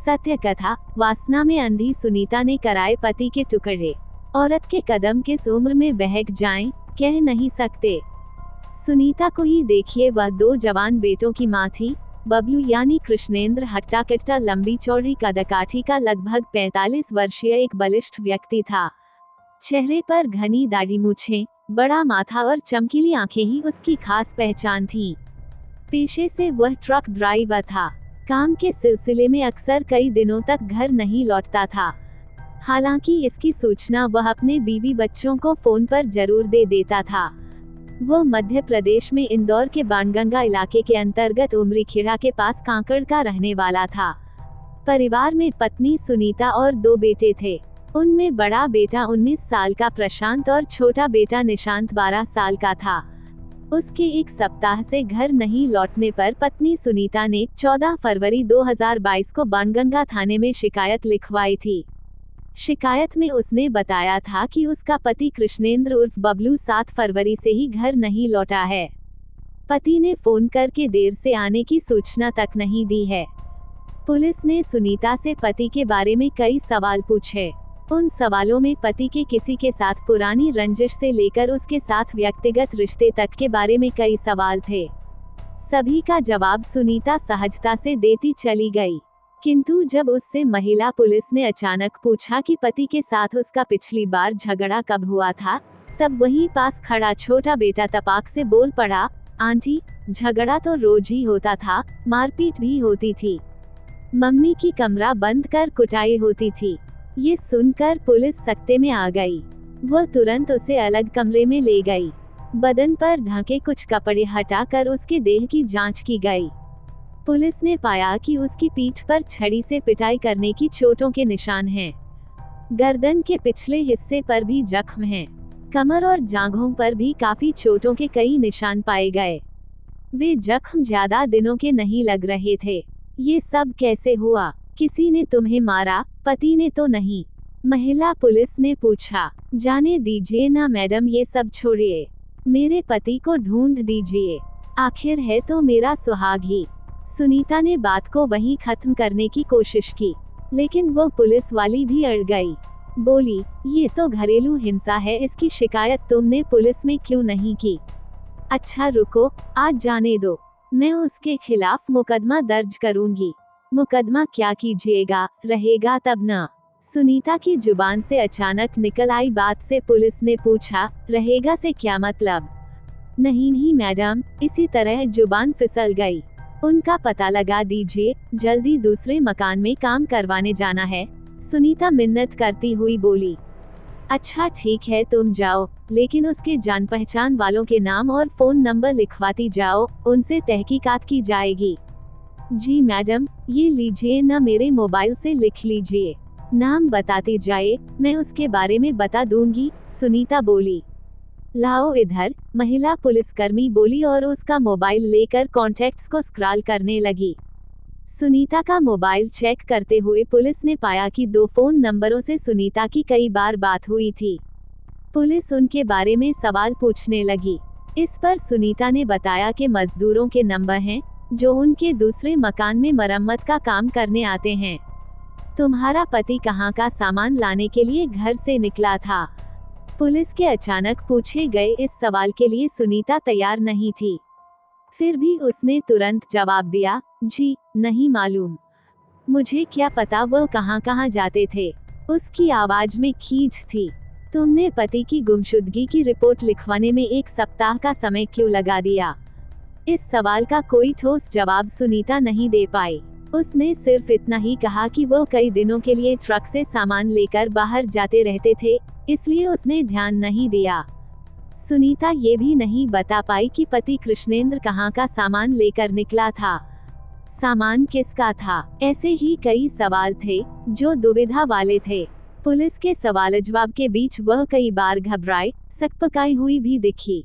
सत्य कथा, वासना में अंधी सुनीता ने कराए पति के टुकड़े। औरत के कदम किस उम्र में बहक जाएं, कह नहीं सकते। सुनीता को ही देखिए, वह 2 जवान बेटों की मां थी। बबलू यानी कृष्णेंद्र हट्टा कट्टा लंबी चौड़ी कदकाठी का लगभग 45 वर्षीय एक बलिष्ठ व्यक्ति था। चेहरे पर घनी दाढ़ी मूछें, बड़ा माथा और चमकीली आंखें ही उसकी खास पहचान थीं। पेशे से वह ट्रक ड्राइवर था। काम के सिलसिले में अक्सर कई दिनों तक घर नहीं लौटता था। हालांकि इसकी सूचना वह अपने बीवी बच्चों को फोन पर जरूर दे देता था। वो मध्य प्रदेश में इंदौर के बाणगंगा इलाके के अंतर्गत उमरीखेड़ा के पास कांकड़ का रहने वाला था। परिवार में पत्नी सुनीता और 2 बेटे थे। उनमें बड़ा बेटा 19 साल का प्रशांत और छोटा बेटा निशांत 12 साल का था। उसके 1 सप्ताह से घर नहीं लौटने पर पत्नी सुनीता ने 14 फरवरी 2022 को बाणगंगा थाने में शिकायत लिखवाई थी। शिकायत में उसने बताया था कि उसका पति कृष्णेंद्र उर्फ बबलू 7 फरवरी से ही घर नहीं लौटा है। पति ने फोन करके देर से आने की सूचना तक नहीं दी है। पुलिस ने सुनीता से पति के बारे में कई सवाल पूछे। उन सवालों में पति के किसी के साथ पुरानी रंजिश से लेकर उसके साथ व्यक्तिगत रिश्ते तक के बारे में कई सवाल थे। सभी का जवाब सुनीता सहजता से देती चली गई। किंतु जब उससे महिला पुलिस ने अचानक पूछा कि पति के साथ उसका पिछली बार झगड़ा कब हुआ था, तब वहीं पास खड़ा छोटा बेटा तपाक से बोल पड़ा, आंटी, झगड़ा तो रोज ही होता था, मारपीट भी होती थी। मम्मी की कमरा बंद कर कुटाई होती थी। ये सुनकर पुलिस सख्ते में आ गई। वह तुरंत उसे अलग कमरे में ले गई। बदन पर ढके कुछ कपड़े हटाकर उसके देह की जांच की गई। पुलिस ने पाया कि उसकी पीठ पर छड़ी से पिटाई करने की चोटों के निशान हैं। गर्दन के पिछले हिस्से पर भी जख्म हैं। कमर और जांघों पर भी काफी चोटों के कई निशान पाए गए। वे जख्म ज्यादा दिनों के नहीं लग रहे थे। ये सब कैसे हुआ? किसी ने तुम्हें मारा? पति ने तो नहीं? महिला पुलिस ने पूछा। जाने दीजिए ना मैडम, ये सब छोड़िए, मेरे पति को ढूंढ दीजिए, आखिर है तो मेरा सुहाग ही। सुनीता ने बात को वहीं खत्म करने की कोशिश की, लेकिन वो पुलिस वाली भी अड़ गई। बोली, ये तो घरेलू हिंसा है, इसकी शिकायत तुमने पुलिस में क्यों नहीं की? अच्छा रुको, आज जाने दो, मैं उसके खिलाफ मुकदमा दर्ज करूंगी। मुकदमा क्या कीजिएगा, रहेगा तब ना? सुनीता की जुबान से अचानक निकल आई बात से पुलिस ने पूछा, रहेगा से क्या मतलब? नहीं मैडम, इसी तरह जुबान फिसल गई। उनका पता लगा दीजिए, जल्दी दूसरे मकान में काम करवाने जाना है, सुनीता मिन्नत करती हुई बोली। अच्छा ठीक है, तुम जाओ, लेकिन उसके जान पहचान वालों के नाम और फोन नंबर लिखवाती जाओ, उनसे तहकीकात की जाएगी। जी मैडम, ये लीजिए ना, मेरे मोबाइल से लिख लीजिए, नाम बताती जाए, मैं उसके बारे में बता दूंगी, सुनीता बोली। लाओ इधर, महिला पुलिसकर्मी बोली और उसका मोबाइल लेकर कॉन्टैक्ट्स को स्क्रॉल करने लगी। सुनीता का मोबाइल चेक करते हुए पुलिस ने पाया कि 2 फोन नंबरों से सुनीता की कई बार बात हुई थी। पुलिस उनके बारे में सवाल पूछने लगी। इस पर सुनीता ने बताया कि मजदूरों के नंबर हैं, जो उनके दूसरे मकान में मरम्मत का काम करने आते हैं। तुम्हारा पति कहाँ का सामान लाने के लिए घर से निकला था? पुलिस के अचानक पूछे गए इस सवाल के लिए सुनीता तैयार नहीं थी। फिर भी उसने तुरंत जवाब दिया, जी नहीं मालूम, मुझे क्या पता वो कहाँ जाते थे। उसकी आवाज में खींच थी। तुमने पति की गुमशुदगी की रिपोर्ट लिखवाने में 1 सप्ताह का समय क्यों लगा दिया? इस सवाल का कोई ठोस जवाब सुनीता नहीं दे पाई। उसने सिर्फ इतना ही कहा कि वो कई दिनों के लिए ट्रक से सामान लेकर बाहर जाते रहते थे, इसलिए उसने ध्यान नहीं दिया। सुनीता ये भी नहीं बता पाई कि पति कृष्णेंद्र कहाँ का सामान लेकर निकला था, सामान किसका था। ऐसे ही कई सवाल थे जो दुविधा वाले थे। पुलिस के सवाल जवाब के बीच वह कई बार घबराई, सकपकाई हुई भी दिखी।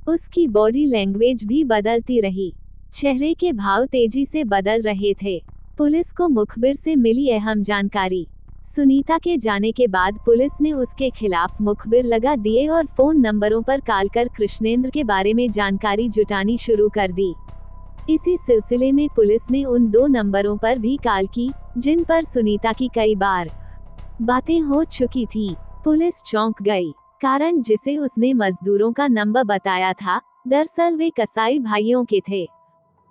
उसकी बॉडी लैंग्वेज भी बदलती रही, चेहरे के भाव तेजी से बदल रहे थे। पुलिस को मुखबिर से मिली अहम जानकारी। सुनीता के जाने के बाद पुलिस ने उसके खिलाफ मुखबिर लगा दिए और फोन नंबरों पर कॉल कर कृष्णेंद्र के बारे में जानकारी जुटानी शुरू कर दी। इसी सिलसिले में पुलिस ने उन 2 नंबरों पर भी कॉल की जिन पर सुनीता की कई बार बातें हो चुकी थीं। पुलिस चौंक गई, कारण जिसे उसने मजदूरों का नंबर बताया था, दरअसल वे कसाई भाइयों के थे।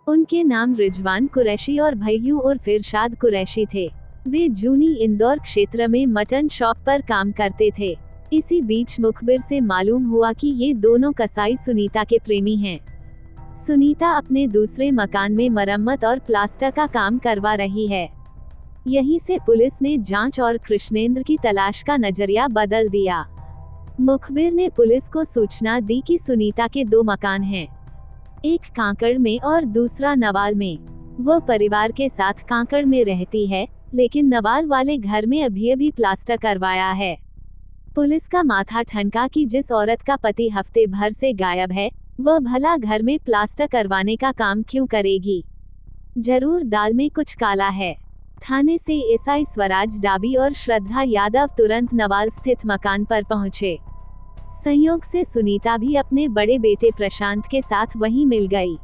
उनके नाम रिजवान कुरैशी और भैयू उर्फ इरशाद कुरैशी थे। वे जूनी इंदौर क्षेत्र में मटन शॉप पर काम करते थे। इसी बीच मुखबिर से मालूम हुआ कि ये दोनों कसाई सुनीता के प्रेमी हैं। सुनीता अपने दूसरे मकान में मरम्मत और प्लास्टर का काम करवा रही है। यहीं से पुलिस ने जांच और कृष्णेंद्र की तलाश का नजरिया बदल दिया। मुखबिर ने पुलिस को सूचना दी कि सुनीता के 2 मकान हैं, एक कांकड़ में और दूसरा नवाल में। वो परिवार के साथ कांकड़ में रहती है, लेकिन नवाल वाले घर में अभी प्लास्टर करवाया है। पुलिस का माथा ठनका कि जिस औरत का पति हफ्ते भर से गायब है, वह भला घर में प्लास्टर करवाने का काम क्यों करेगी? जरूर दाल में कुछ काला है। थाने से एसआई स्वराज डाबी और श्रद्धा यादव तुरंत नवाल स्थित मकान पर पहुंचे। संयोग से सुनीता भी अपने बड़े बेटे प्रशांत के साथ वहीं मिल गई।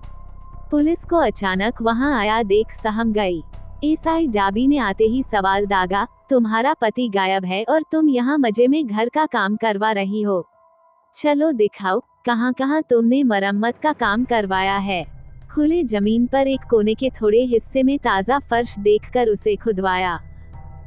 पुलिस को अचानक वहां आया देख सहम गई। एसआई डाबी ने आते ही सवाल दागा, तुम्हारा पति गायब है और तुम यहाँ मजे में घर का काम करवा रही हो। चलो दिखाओ, कहाँ कहाँ तुमने मरम्मत का काम करवाया है। खुले जमीन पर एक कोने के थोड़े हिस्से में ताज़ा फर्श देखकर उसे खुदवाया।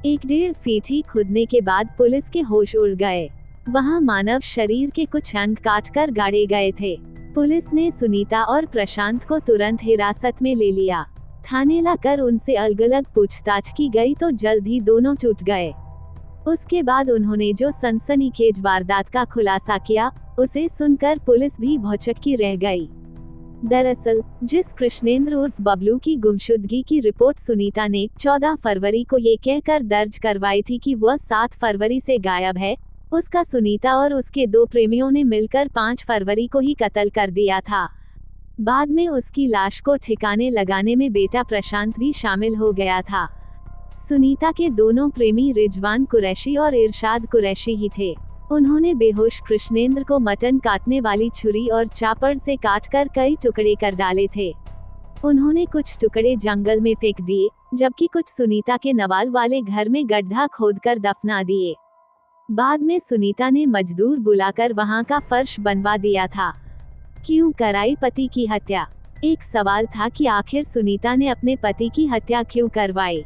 1-1.5 फीट ही खुदने के बाद पुलिस के होश उड़ गए। वहां मानव शरीर के कुछ अंग काटकर गाड़े गए थे। पुलिस ने सुनीता और प्रशांत को तुरंत हिरासत में ले लिया। थाने लाकर उनसे अलग अलग पूछताछ की गई तो जल्द ही दोनों टूट गए। उसके बाद उन्होंने जो सनसनीखेज वारदात का खुलासा किया, उसे सुनकर पुलिस भी भौचक्की रह गई। दरअसल जिस कृष्णेंद्र उर्फ बबलू की गुमशुदगी की रिपोर्ट सुनीता ने 14 फरवरी को ये कहकर दर्ज करवाई थी कि वह 7 फरवरी से गायब है, उसका सुनीता और उसके 2 प्रेमियों ने मिलकर 5 फरवरी को ही कत्ल कर दिया था। बाद में उसकी लाश को ठिकाने लगाने में बेटा प्रशांत भी शामिल हो गया था। सुनीता के दोनों प्रेमी रिजवान कुरैशी और इरशाद कुरैशी ही थे। उन्होंने बेहोश कृष्णेंद्र को मटन काटने वाली छुरी और चापड़ से काटकर कई टुकड़े कर डाले थे। उन्होंने कुछ टुकड़े जंगल में फेंक दिए, जबकि कुछ सुनीता के नवाल वाले घर में गड्ढा खोदकर दफना दिए। बाद में सुनीता ने मजदूर बुलाकर वहां का फर्श बनवा दिया था। क्यों कराई पति की हत्या? एक सवाल था कि आखिर सुनीता ने अपने पति की हत्या क्यों करवाई।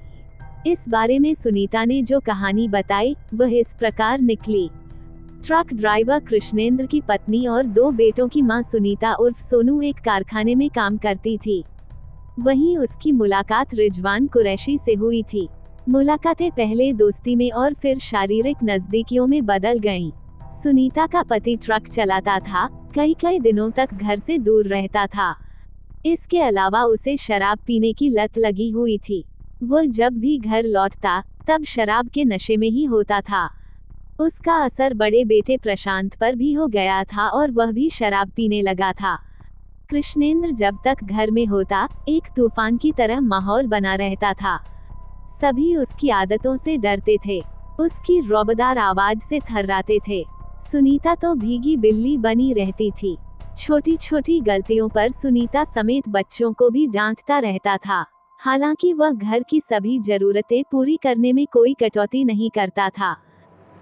इस बारे में सुनीता ने जो कहानी बताई वह इस प्रकार निकली। ट्रक ड्राइवर कृष्णेंद्र की पत्नी और 2 बेटों की मां सुनीता उर्फ सोनू एक कारखाने में काम करती थी। वहीं उसकी मुलाकात रिजवान कुरैशी से हुई थी। मुलाकातें पहले दोस्ती में और फिर शारीरिक नजदीकियों में बदल गईं। सुनीता का पति ट्रक चलाता था, कई दिनों तक घर से दूर रहता था। इसके अलावा उसे शराब पीने की लत लगी हुई थी। वह जब भी घर लौटता तब शराब के नशे में ही होता था। उसका असर बड़े बेटे प्रशांत पर भी हो गया था और वह भी शराब पीने लगा था। कृष्णेंद्र जब तक घर में होता एक तूफान की तरह माहौल बना रहता था। सभी उसकी आदतों से डरते थे, उसकी रौबदार आवाज से थर्राते थे। सुनीता तो भीगी बिल्ली बनी रहती थी। छोटी छोटी गलतियों पर सुनीता समेत बच्चों को भी डांटता रहता था। हालांकि वह घर की सभी जरूरतें पूरी करने में कोई कटौती नहीं करता था।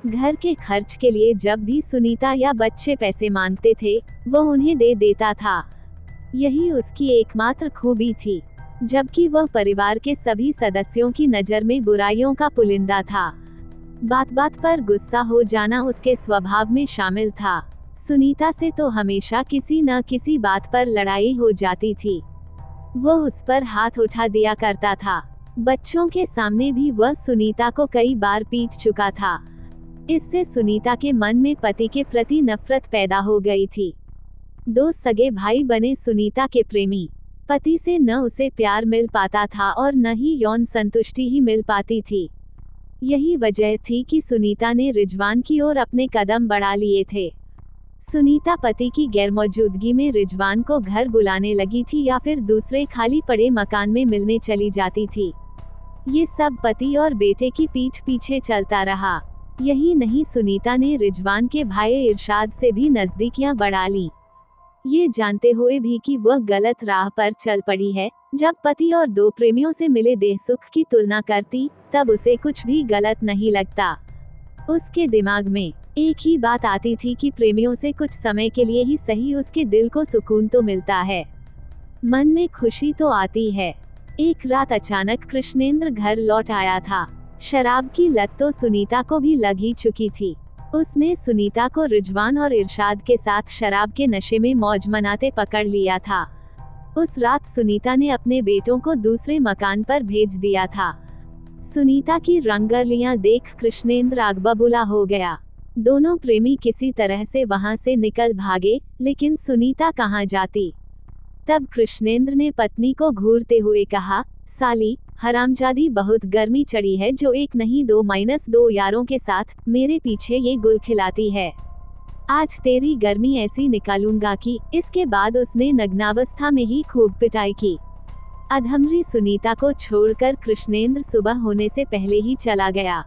घर के खर्च के लिए जब भी सुनीता या बच्चे पैसे मांगते थे, वह उन्हें दे देता था। यही उसकी एकमात्र खूबी थी, जबकि वह परिवार के सभी सदस्यों की नज़र में बुराइयों का पुलिंदा था। बात बात पर गुस्सा हो जाना उसके स्वभाव में शामिल था। सुनीता से तो हमेशा किसी न किसी बात पर लड़ाई हो जाती थी। वह उस पर हाथ उठा दिया करता था। बच्चों के सामने भी वह सुनीता को कई बार पीट चुका था। इससे सुनीता के मन में पति के प्रति नफरत पैदा हो गई थी। 2 सगे भाई बने सुनीता के प्रेमी। पति से न उसे प्यार मिल पाता था और न ही यौन संतुष्टि ही मिल पाती थी। यही वजह थी कि सुनीता ने रिजवान की ओर अपने कदम बढ़ा लिए थे। सुनीता पति की गैरमौजूदगी में रिजवान को घर बुलाने लगी थी या फिर दूसरे खाली पड़े मकान में मिलने चली जाती थी। ये सब पति और बेटे की पीठ पीछे चलता रहा। यही नहीं, सुनीता ने रिजवान के भाई इरशाद से भी नजदीकियां बढ़ा ली। ये जानते हुए भी कि वह गलत राह पर चल पड़ी है। जब पति और दो प्रेमियों से मिले देह सुख की तुलना करती, तब उसे कुछ भी गलत नहीं लगता। उसके दिमाग में एक ही बात आती थी कि प्रेमियों से कुछ समय के लिए ही सही उसके दिल को सुकून तो मिलता है, मन में खुशी तो आती है। एक रात अचानक कृष्णेंद्र घर लौट आया था। शराब की लत तो सुनीता को भी लग ही चुकी थी। उसने सुनीता को रिजवान और इरशाद के साथ शराब के नशे में मौज मनाते पकड़ लिया था। उस रात सुनीता ने अपने बेटों को दूसरे मकान पर भेज दिया था। सुनीता की रंगरलियां देख कृष्णेंद्र आग बबूला हो गया। दोनों प्रेमी किसी तरह से वहां से निकल भागे, लेकिन सुनीता कहां जाती। तब कृष्णेंद्र ने पत्नी को घूरते हुए कहा, साली हरामजादी, बहुत गर्मी चढ़ी है जो एक नहीं 2-2 यारों के साथ मेरे पीछे ये गुल खिलाती है। आज तेरी गर्मी ऐसी निकालूंगा कि। इसके बाद उसने नग्नावस्था में ही खूब पिटाई की। अधमरी सुनीता को छोड़कर कृष्णेंद्र सुबह होने से पहले ही चला गया।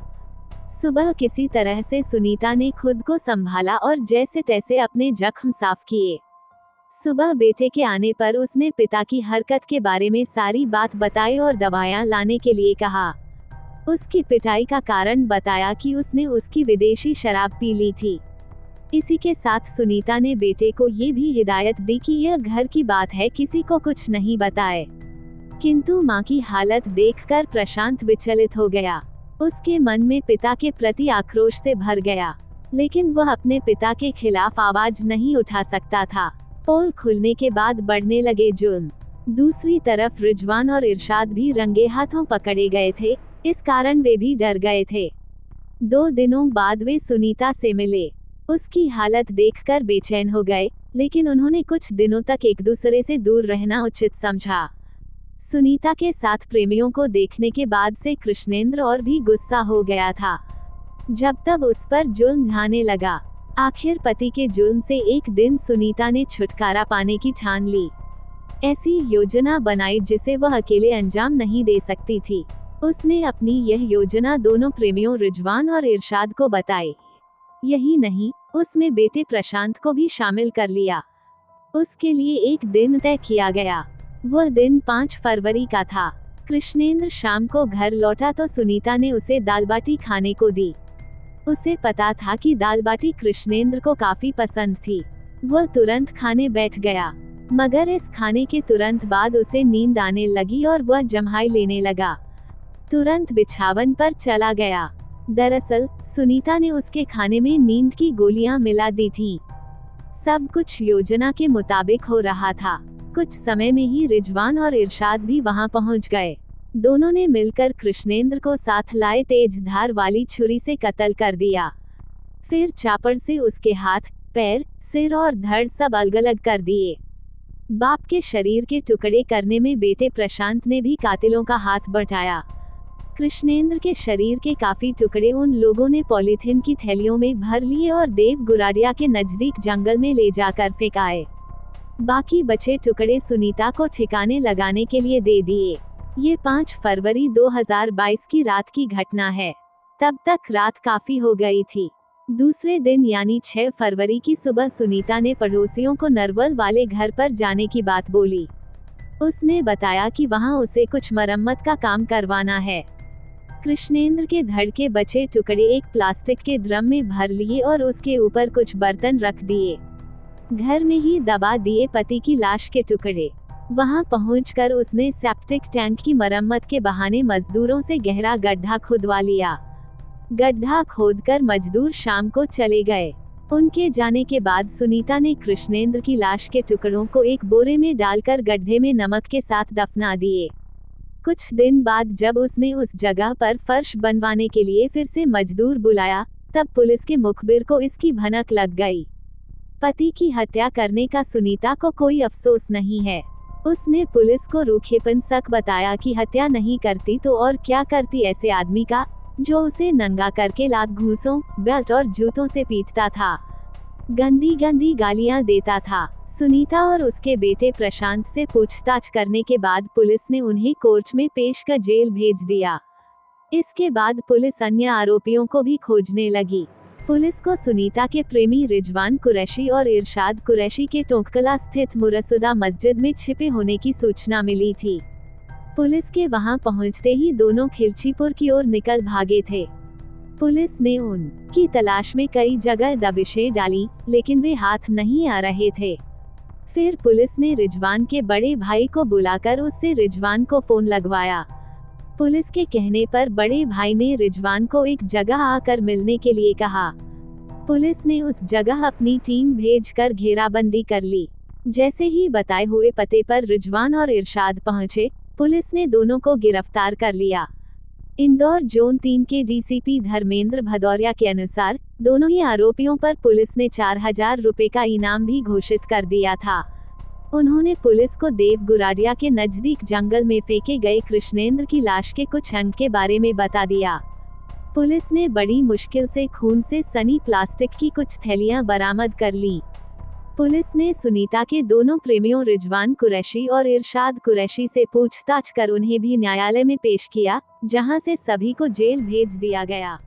सुबह किसी तरह से सुनीता ने खुद को संभाला और जैसे तैसे अपने जख्म साफ किए। सुबह बेटे के आने पर उसने पिता की हरकत के बारे में सारी बात बताई और दवाएं लाने के लिए कहा। उसकी पिटाई का कारण बताया कि उसने उसकी विदेशी शराब पी ली थी। इसी के साथ सुनीता ने बेटे को ये भी हिदायत दी कि यह घर की बात है, किसी को कुछ नहीं बताए। किंतु मां की हालत देखकर प्रशांत विचलित हो गया। उसके मन में पिता के प्रति आक्रोश से भर गया, लेकिन वह अपने पिता के खिलाफ आवाज नहीं उठा सकता था। पोल खुलने के बाद बढ़ने लगे जुल्म। दूसरी तरफ रिजवान और इरशाद भी रंगे हाथों पकड़े गए थे, इस कारण वे भी डर गए थे। 2 दिनों बाद वे सुनीता से मिले। उसकी हालत देखकर बेचैन हो गए, लेकिन उन्होंने कुछ दिनों तक एक दूसरे से दूर रहना उचित समझा। सुनीता के साथ प्रेमियों को देखने के बाद से कृष्णेंद्र और भी गुस्सा हो गया था। जब तब उस पर जुल्म ढाने लगा। आखिर पति के जुल्म से एक दिन सुनीता ने छुटकारा पाने की ठान ली। ऐसी योजना बनाई जिसे वह अकेले अंजाम नहीं दे सकती थी। उसने अपनी यह योजना दोनों प्रेमियों रिजवान और इरशाद को बताई। यही नहीं, उसमें बेटे प्रशांत को भी शामिल कर लिया। उसके लिए एक दिन तय किया गया। वह दिन 5 फरवरी का था। कृष्णेंद्र शाम को घर लौटा तो सुनीता ने उसे दाल बाटी खाने को दी। उसे पता था कि दाल बाटी कृष्णेंद्र को काफी पसंद थी। वह तुरंत खाने बैठ गया, मगर इस खाने के तुरंत बाद उसे नींद आने लगी और वह जम्हाई लेने लगा। तुरंत बिछावन पर चला गया। दरअसल सुनीता ने उसके खाने में नींद की गोलियां मिला दी थीं। सब कुछ योजना के मुताबिक हो रहा था। कुछ समय में ही रिजवान और इरशाद भी वहां पहुंच गए। दोनों ने मिलकर कृष्णेंद्र को साथ लाए तेज धार वाली छुरी से कत्ल कर दिया। फिर चापड़ से उसके हाथ, पैर, सिर और धड़ सब अलग-अलग कर दिए। बाप के शरीर के टुकड़े करने में बेटे प्रशांत ने भी कातिलों का हाथ बटाया। कृष्णेंद्र के शरीर के काफी टुकड़े उन लोगों ने पॉलीथीन की थैलियों में भर लिए और देव गुराडिया के नजदीक जंगल में ले जाकर फेंकाए। बाकी बचे टुकड़े सुनीता को ठिकाने लगाने के लिए दे दिए। ये 5 फरवरी 2022 की रात की घटना है। तब तक रात काफी हो गई थी। दूसरे दिन यानी 6 फरवरी की सुबह सुनीता ने पड़ोसियों को नरवल वाले घर पर जाने की बात बोली। उसने बताया कि वहां उसे कुछ मरम्मत का काम करवाना है। कृष्णेंद्र के धड़ के बचे टुकड़े एक प्लास्टिक के ड्रम में भर लिए और उसके ऊपर कुछ बर्तन रख दिए। घर में ही दबा दिए पति की लाश के टुकड़े। वहां पहुंचकर उसने सेप्टिक टैंक की मरम्मत के बहाने मजदूरों से गहरा गड्ढा खुदवा लिया। गड्ढा खोदकर मजदूर शाम को चले गए। उनके जाने के बाद सुनीता ने कृष्णेंद्र की लाश के टुकड़ों को एक बोरे में डालकर गड्ढे में नमक के साथ दफना दिए। कुछ दिन बाद जब उसने उस जगह पर फर्श बनवाने के लिए फिर से मजदूर बुलाया, तब पुलिस के मुखबिर को इसकी भनक लग गई। पति की हत्या करने का सुनीता को कोई अफसोस नहीं है। उसने पुलिस को रूखेपन सक बताया कि हत्या नहीं करती तो और क्या करती ऐसे आदमी का, जो उसे नंगा करके लात घूंसों, बेल्ट और जूतों से पीटता था, गंदी गंदी गालियां देता था। सुनीता और उसके बेटे प्रशांत से पूछताछ करने के बाद पुलिस ने उन्हें कोर्ट में पेश कर जेल भेज दिया। इसके बाद पुलिस अन्य आरोपियों को भी खोजने लगी। पुलिस को सुनीता के प्रेमी रिजवान कुरैशी और इरशाद कुरैशी के टोंककला स्थित मुरसुदा मस्जिद में छिपे होने की सूचना मिली थी। पुलिस के वहां पहुंचते ही दोनों खिलचीपुर की ओर निकल भागे थे। पुलिस ने उनकी तलाश में कई जगह दबिशें डाली, लेकिन वे हाथ नहीं आ रहे थे। फिर पुलिस ने रिजवान के बड़े भाई को बुलाकर उससे रिजवान को फोन लगवाया। पुलिस के कहने पर बड़े भाई ने रिजवान को एक जगह आकर मिलने के लिए कहा। पुलिस ने उस जगह अपनी टीम भेजकर घेराबंदी कर ली। जैसे ही बताए हुए पते पर रिजवान और इरशाद पहुंचे, पुलिस ने दोनों को गिरफ्तार कर लिया। इंदौर जोन 3 के डीसीपी धर्मेंद्र भदौरिया के अनुसार दोनों ही आरोपियों पर पुलिस ने 4000 रुपए का इनाम भी घोषित कर दिया था। उन्होंने पुलिस को देव गुराडिया के नजदीक जंगल में फेंके गए कृष्णेंद्र की लाश के कुछ अंग के बारे में बता दिया। पुलिस ने बड़ी मुश्किल से खून से सनी प्लास्टिक की कुछ थैलियां बरामद कर ली। पुलिस ने सुनीता के दोनों प्रेमियों रिजवान कुरैशी और इरशाद कुरैशी से पूछताछ कर उन्हें भी न्यायालय में पेश किया, जहां से सभी को जेल भेज दिया गया।